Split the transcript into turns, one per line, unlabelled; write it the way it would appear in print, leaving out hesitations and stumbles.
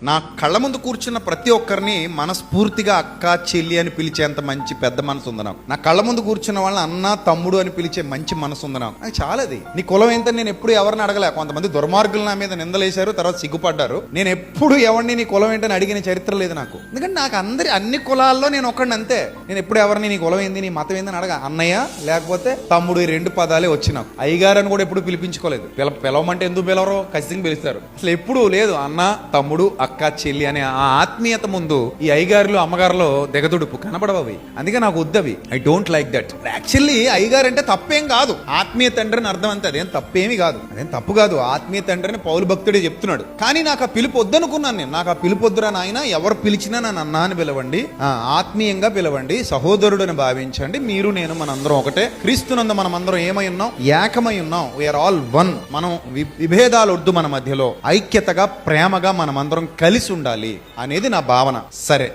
నా కళ్ళ ముందు కూర్చున్న ప్రతి ఒక్కరిని మనస్ఫూర్తిగా అక్క చెల్లి అని పిలిచేంత మంచి పెద్ద మనసు ఉంది నాకు. నా కళ్ళ ముందు కూర్చున్న వాళ్ళని అన్న తమ్ముడు అని పిలిచే మంచి మనసు ఉంది నాకు చాలా. అది నీ కులం ఏంటని నేను ఎప్పుడు ఎవరిని అడగలే. కొంతమంది దుర్మార్గులు నా మీద నిందలేశారు, తర్వాత సిగ్గుపడ్డారు. నేను ఎప్పుడు ఎవరిని నీ కులం ఏంటని అడిగిన చరిత్ర లేదు నాకు. ఎందుకంటే నాకు అన్ని కులాల్లో నేను ఒక్కడిని అంతే. నేను ఎప్పుడు ఎవరిని నీ కులం ఏంది, నీ మతం ఏందని అడగ. అన్నయ్య లేకపోతే తమ్ముడు, ఈ రెండు పదాలే వచ్చి నాకు. అయ్యగారు అని కూడా ఎప్పుడు పిలిపించుకోలేదు. పిలవమంటే ఎందుకు పిలవరో ఖచ్చితంగా పిలుస్తారు. అసలు ఎప్పుడు లేదు అన్న తమ్ముడు అక్క చెల్లి అనే ఆ ఆత్మీయత ముందు ఈ అయ్యగారులు అమ్మగారులో దిగదుడుపు కనబడవి. అందుకే నాకు వద్దవి. I don't like that. Actually అయ్యగారు అంటే తప్పేం కాదు. ఆత్మీయ తండ్రిని అర్థం అంతే. అదేం తప్పేమి కాదు, అదేం తప్పు కాదు. ఆత్మీయ తండ్రిని పౌలు భక్తుడే చెప్తున్నాడు. కానీ నాకు ఆ పిలుపు వద్దనుకున్నాను నేను. నాకు ఆ పిలుపు వద్దురా నాయన, ఎవరు పిలిచినా నన్ను అన్నా అని పిలవండి, ఆత్మీయంగా పిలవండి, సహోదరుడు అని భావించండి. మీరు నేను మనందరం ఒకటే. క్రీస్తునందు మనం అందరం ఏమై ఉన్నాం? ఏకమై ఉన్నాం. We are all. మనం విభేదాలు వద్దు మన మధ్యలో. ఐక్యతగా ప్రేమగా మనం అందరం కలిసి ఉండాలి అనేది నా భావన. సరే.